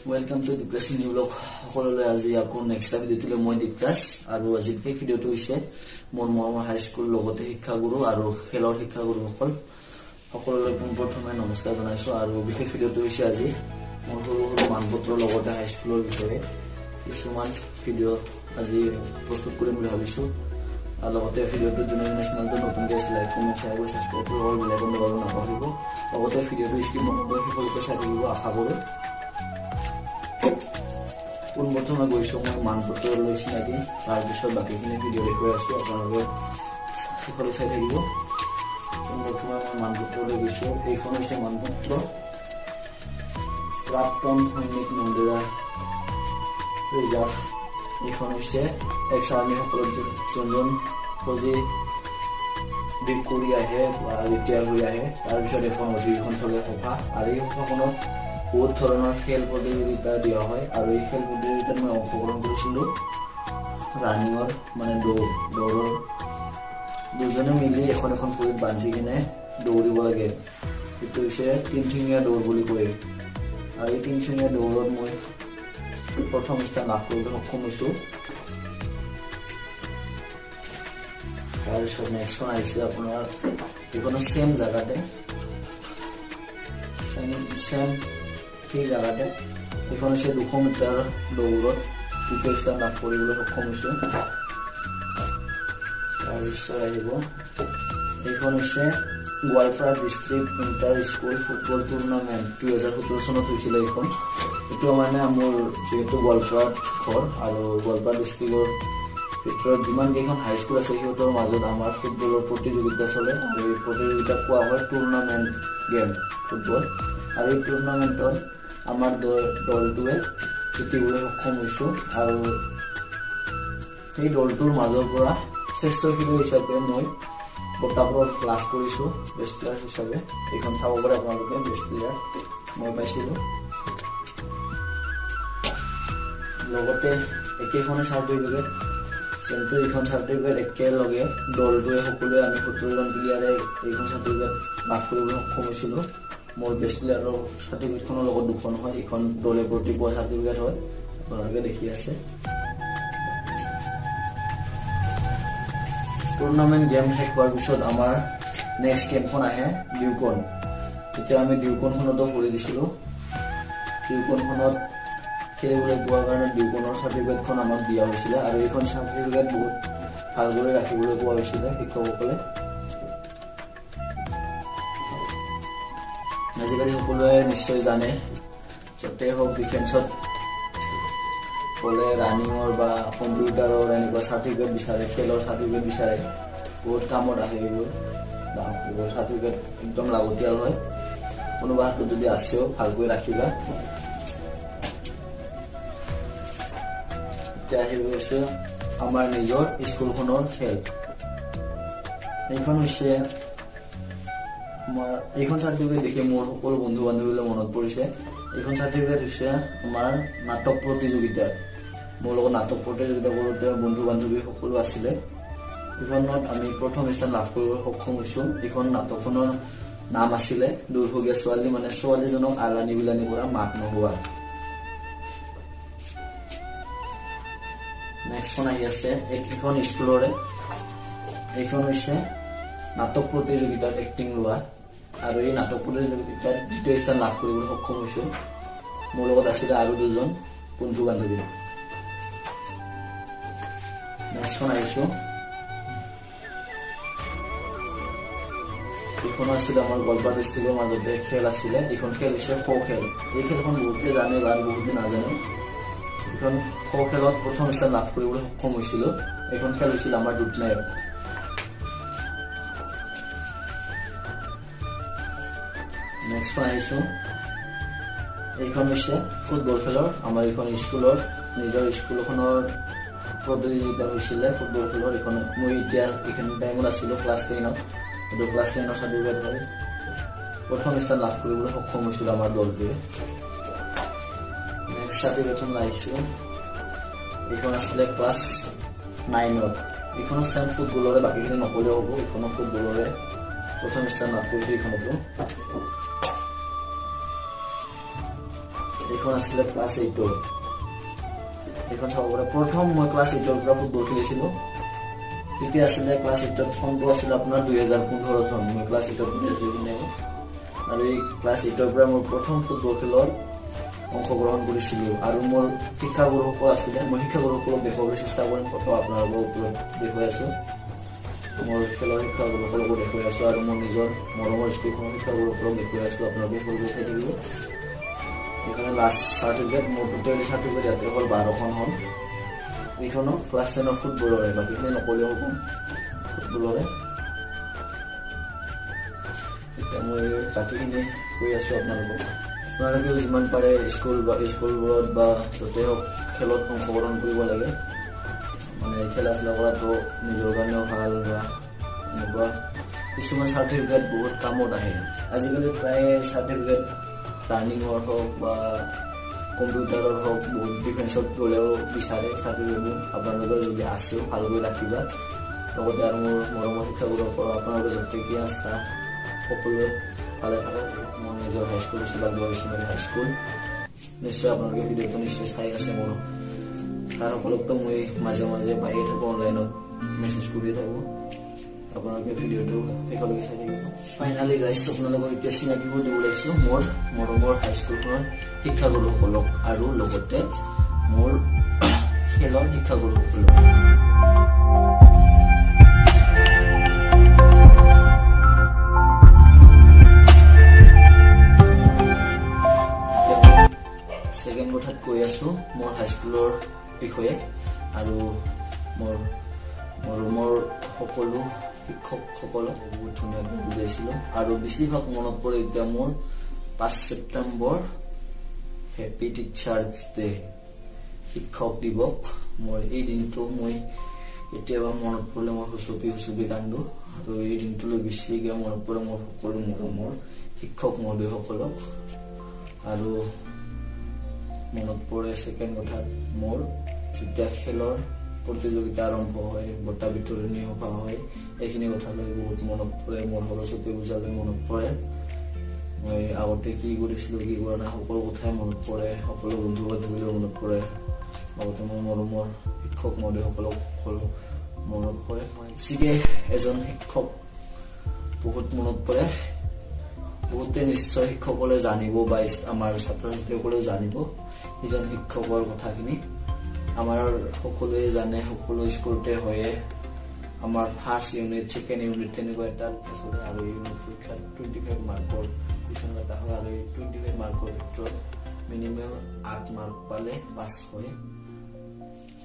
Welcome to depressed new blog. সকলোলৈ আজি আকৌ নেক্সট ভিডিঅ'টোলৈ মই ডিপ্ৰেছ আৰু আজি এই ভিডিঅ'টো হৈছে মোৰ মৰমৰ হাইস্কুল লগতে শিক্ষাগুৰু আৰু খেলৰ শিক্ষাগুৰুসকল সকলোলৈ পোনপ্ৰথমে নমস্কাৰ জনাইছোঁ। আৰু বিশেষ ভিডিঅ'টো হৈছে আজি মোৰ সৰু সৰু মানপত্ৰৰ লগতে হাইস্কুলৰ বিষয়ে কিছুমান ভিডিঅ' আজি প্ৰস্তুত কৰিম বুলি ভাবিছোঁ। আৰু লগতে ভিডিঅ'টো যোনে যোনে চেনেলটো নতুনকৈ আছে লাইক কমেণ্ট শ্বেয়াৰ কৰি ছাবস্ক্ৰাইব কৰিব আৰু বেল আইকন দবাব নাপাহৰিব। লগতে ভিডিঅ'টো স্কিপ নকৰাকৈ সকলোকে চাই থাকিব আশা কৰোঁ। পোনপ্ৰথমে গৈছোঁ মই মানপত্ৰলৈ চিনাকি, তাৰপিছত বাকীখিনি ভিডিঅ' দেখুৱাই আছোঁ, আপোনালোকে সকলোৱে চাই থাকিব। পোনপ্ৰথমে মই মানপত্ৰলৈ গৈছোঁ। এইখন হৈছে মানপত্ৰ প্ৰাক্তন সৈনিক মন্দিৰা ৰিজাৰ্ভ। এইখন হৈছে এক্স আৰ্মিসকলৰ যোনজন ফৌজি ডিগ কৰি আহে বা ৰিটায়াৰ হৈ আহে, তাৰপিছত এখন অধিৱেশন চলে সভা, আৰু এই সভাখনত বহুত ধৰণৰ খেল প্ৰতিযোগিতা দিয়া হয়। আৰু এই খেল প্ৰতিযোগিতাত মই অংশগ্ৰহণ কৰিছিলোঁ ৰানিঙৰ, মানে দৌৰৰ দুজনে মিলি এখন ভৰিত বান্ধি কিনে দৌৰিব লাগে। এইটো হৈছে তিনিঠেঙীয়া দৌৰ বুলি কয়। আৰু এই তিনিঠেঙীয়া দৌৰত মই প্ৰথম স্থান লাভ কৰিবলৈ সক্ষম হৈছোঁ। তাৰপিছত নেক্সটখন আহিছে আপোনাৰ এইখনো ছেম জেগাতে সেই জেগাতে এইখন হৈছে 200 মিটাৰ দৌৰত তৃতীয় স্থান লাভ কৰিবলৈ সক্ষম হৈছোঁ। তাৰপিছত আহিব এইখন হৈছে Goalpara district inter school football tournament 2017 চনত হৈছিলে। এইটো মানে মোৰ যিহেতু গোৱালপাৰাত ঘৰ আৰু গোৱালপাৰা ডিষ্ট্ৰিক্টৰ ভিতৰত যিমান কেইখন হাইস্কুল আছে সিহঁতৰ মাজত আমাৰ ফুটবলৰ প্ৰতিযোগিতা চলে, আৰু এই প্ৰতিযোগিতাক কোৱা হয় টুৰ্ণামেণ্ট গেম ফুটবল। আৰু এই টুৰ্ণামেণ্টত আমাৰ দলটোৱে জিকিবলৈ সক্ষম হৈছোঁ। আৰু সেই দলটোৰ মাজৰ পৰা শ্ৰেষ্ঠ খেলুৱৈ হিচাপে মই বঁটাবোৰ লাভ কৰিছোঁ বেষ্ট প্লেয়াৰ হিচাপে। এইখন চাব পাৰে আপোনালোকে, বেষ্ট প্লেয়াৰ মই পাইছিলোঁ। লগতে একেখনে চাৰ্টিফিকেট, কিন্তু এইখন চাৰ্টিফিকেট একেলগে দলটোৱে সকলোৱে আমি 70জন প্লেয়াৰে এইখন চাৰ্টিফিকেট লাভ কৰিবলৈ সক্ষম হৈছিলোঁ। মোৰ বেষ্ট প্লেয়াৰৰ চাৰ্টিফিকেটখনৰ লগত দুখন হয়, এইখন দলে প্ৰতি পোৱা চাৰ্টিফিকেট হয়, আপোনালোকে দেখি আছে। টুৰ্ণামেণ্ট গেম শেষ হোৱাৰ পিছত আমাৰ নেক্সট গেমখন আহে ডিউকন। এতিয়া আমি ডিউকনখনতো ভৰি দিছিলোঁ। ডিউকনখনত খেলিবলৈ পোৱাৰ কাৰণে ডিউকনৰ চাৰ্টিফিকেটখন আমাক দিয়া হৈছিলে, আৰু এইখন চাৰ্টিফিকেট বহুত ভালদৰে ৰাখিবলৈ কোৱা হৈছিলে শিক্ষকসকলে। আজিকালি সকলোৱে নিশ্চয় জানে, য'তে হওক ডিফেন্সত গ'লে ৰানিঙৰ বা কম্পিউটাৰৰ এনেকুৱা চাৰ্টিফিকেট বিচাৰে, খেলৰ চাৰ্টিফিকেট বিচাৰে, বহুত কামত আহে এইবোৰ চাৰ্টিফিকেট, একদম লাগতিয়াল হয়। কোনোবা হাতত যদি আছেও ভালকৈ ৰাখিবা। এতিয়া আহি গৈছে আমাৰ নিজৰ স্কুলখনৰ খেল। এইখন হৈছে এইখন চাৰ্টিফিকেট দেখি মোৰ সকলো বন্ধু বান্ধৱীলৈ মনত পৰিছে। এইখন চাৰ্টিফিকেট হৈছে আমাৰ নাটক প্ৰতিযোগিতাত, মোৰ লগত নাটক প্ৰতিযোগিতা কৰোঁতে বন্ধু বান্ধৱী সকলো আছিলে। এইখনত আমি প্ৰথম স্থান লাভ কৰিবলৈ সক্ষম হৈছোঁ। এইখন নাটকখনৰ নাম আছিলে দুৰ্ভগীয়া ছোৱালী, মানে ছোৱালীজনক আলানি বিলানি কৰা মাক নোহোৱা। নেক্সটখন আহি আছে এইখন স্কুলৰে। এইখন হৈছে নাটক প্ৰতিযোগিতাত এক্টিং লোৱা, আৰু এই নাটক প্ৰতিযোগিতাত দ্বিতীয় স্থান লাভ কৰিবলৈ সক্ষম হৈছোঁ। মোৰ লগত আছিলে আৰু দুজন বন্ধু বান্ধৱী। নেক্সটখন আহিছোঁ, এইখনো আছিলে আমাৰ গোৱালপাৰা ডিষ্ট্ৰিক্টৰ মাজতে খেল আছিলে। এইখন খেল হৈছে খো খেল। এই খেলখন বহুতে জানে বা বহুতে নাজানে। এইখন খো খেলত প্ৰথম স্থান লাভ কৰিবলৈ সক্ষম হৈছিলোঁ। এইখন খেল হৈছিল আমাৰ দুধনৈত। নেক্সটখন আহিছোঁ, এইখন হৈছে ফুটবল খেলৰ। আমাৰ এইখন স্কুলৰ নিজৰ স্কুলখনৰ প্ৰতিযোগিতা হৈছিলে ফুটবল খেলৰ। এইখন মই এতিয়া এইখিনি টাইমত আছিলোঁ ক্লাছ 10ত। এইটো ক্লাছ 10ৰ চাৰ্টিফিকেট হয়। প্ৰথম স্থান লাভ কৰিবলৈ সক্ষম হৈছিল আমাৰ দলটোৱে। নেক্সট চাৰ্টিফিকেটখন আহিছোঁ, এইখন আছিলে ক্লাছ 9ত। এইখনো ছেম ফুটবলৰে, বাকীখিনি নকলেও হ'ব। এইখনো ফুটবলৰে প্ৰথম স্থান লাভ কৰিছোঁ এইখনতো। এইখন আছিলে ক্লাছ 8ৰ। এইখন চাব পাৰে প্ৰথম মই ক্লাছ 8ৰ পৰা ফুটবল খেলিছিলোঁ। তেতিয়া আছিলে ক্লাছ 8ত চনটো আছিলে আপোনাৰ 2015 চন। মই ক্লাছ 8ত পঢ়িছিলোঁ আৰু এই ক্লাছ 8ৰ পৰা মোৰ প্ৰথম ফুটবল খেলত অংশগ্ৰহণ কৰিছিলোঁ। আৰু মোৰ শিক্ষাগুৰুসকল আছিলে, মই শিক্ষাগুৰুসকলক দেখুৱাবলৈ চেষ্টা কৰিম, ফটো আপোনালোকৰ ওপৰত দেখুৱাই আছোঁ। মোৰ খেলৰ শিক্ষাগুৰুসকলকো দেখুৱাই আছোঁ আৰু মোৰ নিজৰ মৰমৰ স্কুলখনৰ শিক্ষাগুৰুসকলক দেখুৱাই আছোঁ। আপোনালোকে সৰুকৈ চাই থাকিব। এইখনে লাষ্ট চাৰ্টিফিকেট, মোৰ টোটেলি চাৰ্টিফিকেট ইয়াতে হ'ল 12খন হ'ল। এইখনো ক্লাছ 10ৰ ফুটবলৰে, বাকীখিনি নকলেও হ'ব, ফুটবলৰে। এতিয়া মই বাকীখিনি কৈ আছোঁ আপোনালোকক। আপোনালোকেও যিমান পাৰে স্কুলবোৰত বা য'তেই হওক খেলত অংশগ্ৰহণ কৰিব লাগে। মানে খেলা চেলা কৰাটো নিজৰ কাৰণেও ভাল বা এনেকুৱা কিছুমান চাৰ্টিফিকেট বহুত কামত আহে। আজিকালি প্ৰায় চাৰ্টিফিকেট ৰানিঙৰ হওক বা কম্পিউটাৰৰ হওক বহুত ডিফেন্সত গ'লেও বিচাৰে চাৰ্টিফিকেটবোৰ। আপোনালোকৰ যদি আছেও ভালকৈ ৰাখিবা। লগতে আৰু মোৰ মৰমৰ শিক্ষাগুৰুসকল আপোনালোকে য'তে কি আছে সকলোৱে ভালে থাকক। মোৰ নিজৰ হাইস্কুল আছিল বাগবাৰী হাইস্কুল। নিশ্চয় আপোনালোকে ভিডিঅ'টো নিশ্চয় চাই আছে। মোৰ ছাৰসকলকতো মই মাজে মাজে পায়ে থাকোঁ, অনলাইনত মেছেজ কৰিয়ে থাকোঁ। আপোনালোকে ভিডিঅ'টো শেষলৈকে চাই থাকিব। ফাইনেলি গাইজ আপোনালোকক এতিয়া চিনাকি কৰি দিব লাগিছোঁ মোৰ মৰমৰ হাইস্কুলখনৰ শিক্ষাগুৰুসকলক আৰু লগতে মোৰ খেলৰ শিক্ষাগুৰুসকলক। ছেকেণ্ড কথাত কৈ আছোঁ মোৰ হাইস্কুলৰ বিষয়ে আৰু মোৰ ৰুমৰ সকলো শিক্ষকসকলক বহুত ধুনীয়াকৈ বুজাইছিলোঁ। আৰু বেছিভাগ মনত পৰে এতিয়া মোৰ 5 ছেপ্টেম্বৰ হেপী টিচাৰ্ছ ডে, শিক্ষক দিৱস। মোৰ এই দিনটো মই কেতিয়াবা মনত পৰিলে মই হুচুপি কান্দো। আৰু এই দিনটোলৈ বেছিকৈ মনত পৰে মোৰ সকলো মৰমৰ শিক্ষক মহোদয়সকলক। আৰু মনত পৰে ছেকেণ্ড কথাত মোৰ যেতিয়া খেলৰ প্ৰতিযোগিতা আৰম্ভ হয়, বঁটা বিতৰণি সভা হয়, এইখিনি কথালৈ বহুত মনত পৰে। মোৰ সৰস্বতী পূজালৈ মনত পৰে। মই আগতে কি কৰিছিলোঁ, কি কৰা নাই, সকলো কথাই মনত পৰে। সকলো বন্ধু বান্ধৱীলৈও মনত পৰে। লগতে মোৰ মৰমৰ শিক্ষক মহোদয়সকলক সকলো মনত পৰে। মই বেছিকৈ এজন শিক্ষক বহুত মনত পৰে। বহুতে নিশ্চয় শিক্ষকসকলে জানিব বা আমাৰ ছাত্ৰ ছাত্ৰীসকলেও জানিব এজন শিক্ষকৰ কথাখিনি। আমাৰ সকলোৱে জানে, সকলো স্কুলতে হয়ে আমাৰ ফাৰ্ষ্ট ইউনিট, ছেকেণ্ড ইউনিট তেনেকুৱা এটা চলে। আৰু এই ইউনিট পৰীক্ষাত 25 মাৰ্কৰ কুৱেশ্যন এটা হয়। আৰু এই 25 মাৰ্কৰ ভিতৰত মিনিমাম 8 মাৰ্ক পালে পাছ হয়।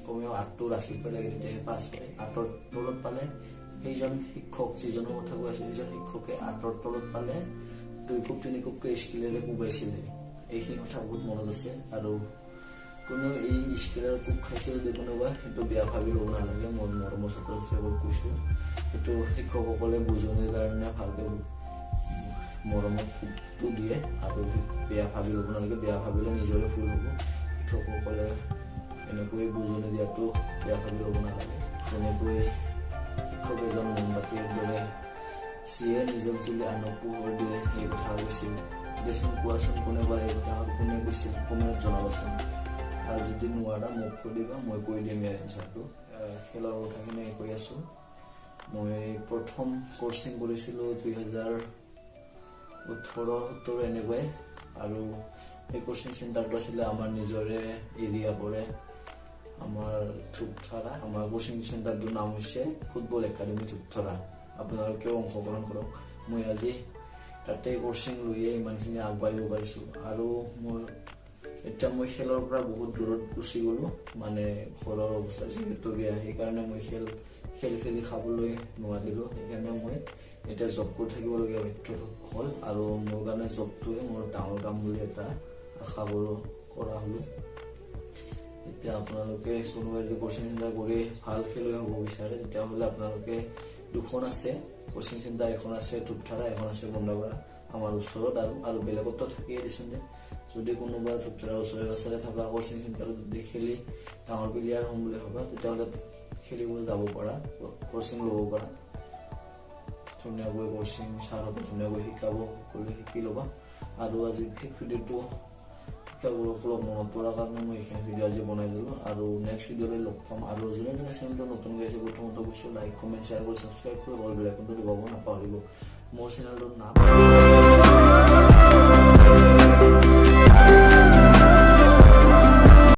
কমেও 8টো ৰাখিব লাগে, তেতিয়াহে পাছ হয়। 8ৰ তলত পালে সেইজন শিক্ষক, যিজনৰ কথা কৈ আছোঁ, সেইজন শিক্ষকে 8ৰ তলত পালে 2 কোপ 3 কোপকৈ স্কেলেৰে কোবাইছিলে। এইখিনি কথা বহুত মনত আছে। আৰু কোনেও এই স্কেলেৰে কোব খাইছে যদি কোনোবা, সেইটো বেয়া ভাবি ল'ব নালাগে। মোৰ মৰমৰ ছাত্ৰ ছাত্ৰীসকলক কৈছোঁ, সেইটো শিক্ষকসকলে বুজনিৰ কাৰণে ভালকৈ মৰমৰ কোবটো দিয়ে। আৰু বেয়া ভাবি ল'ব নালাগে, বেয়া ভাবিলে নিজৰে ভুল হ'ব। শিক্ষকসকলে এনেকৈ বুজনি দিয়াটো বেয়া ভাবি ল'ব নালাগে। যেনেকৈ শিক্ষক এজন মমবাতিৰ দৰে, যিয়ে নিজক জ্বলি আনক পোহৰ দিয়ে, এই কথা কৈছিল। দেচোন কোৱাচোন কোনে পাৰে এই কথা, কোনে কৈছিল কমেণ্টত জনাবাচোন। আৰু যদি নোৱাৰা মোক সুধিবা, মই কৈ দিম ইয়াৰ এনচাৰটো। খেলৰ কথাখিনি কৈ আছোঁ। মই প্ৰথম কোচিং কৰিছিলোঁ 2018-17 এনেকুৱাই। আৰু সেই কোচিং চেণ্টাৰটো আছিলে আমাৰ নিজৰে এৰিয়া পৰে, আমাৰ ধূপধাৰা। আমাৰ কোচিং চেণ্টাৰটোৰ নাম হৈছে ফুটবল একাডেমি ধূপধাৰা। আপোনালোকেও অংশগ্ৰহণ কৰক। মই আজি তাতে কোচিং লৈয়ে ইমানখিনি আগবাঢ়িব পাৰিছোঁ। আৰু মোৰ এতিয়া মই খেলৰ পৰা বহুত দূৰত গুচি গ'লোঁ। মানে ঘৰৰ অৱস্থা যিহেতু বেয়া, সেইকাৰণে মই খেলি খাবলৈ নোৱাৰিলোঁ। সেইকাৰণে মই এতিয়া জব কৰি থাকিবলগীয়া হ'ল। আৰু মোৰ কাৰণে জবটোৱে মোৰ ডাঙৰ কাম বুলি এটা আশা কৰা হ'লোঁ। এতিয়া আপোনালোকে কোনোবাই যদি কোচিং চেণ্টাৰ কৰি ভাল খেলুৱৈ হ'ব বিচাৰে, তেতিয়াহ'লে আপোনালোকে 2খন আছে কোচিং চেণ্টাৰ। এখন আছে ধূপধাৰা, এখন আছে বন্দাপাৰা আমাৰ ওচৰত। আৰু বেলেগতো থাকিয়ে দিছোঁ দে। যদি কোনোবা ধূপধাৰাৰ ওচৰে পাঁজৰে থকা কোচিং চেণ্টাৰত যদি খেলি ডাঙৰ প্লেয়াৰ হ'ম বুলি ভাবা, তেতিয়াহ'লে খেলিব যাব পাৰা, কোচিং ল'ব পাৰা। ধুনীয়াকৈ কোচিং ছাৰহঁতে ধুনীয়াকৈ শিকাব, সকলোৱে শিকি ল'বা। আৰু আজি ভিডিঅ'টো শিক্ষকসকলক মনত পৰাৰ কাৰণে মই এইখিনি ভিডিঅ' আজি বনাই দিলোঁ আৰু নেক্সট ভিডিঅ'লৈ লগ পাম আৰু যোনে যোনে চেনেলটো নতুন গৈছে প্ৰথমতে কৈছোঁ লাইক কমেণ্ট শ্বেয়াৰ কৰি ছাবস্ক্ৰাইব কৰি অল বেল আইকনটো দবাব নাপাহৰিব মোৰ চেনেলটোৰ নাম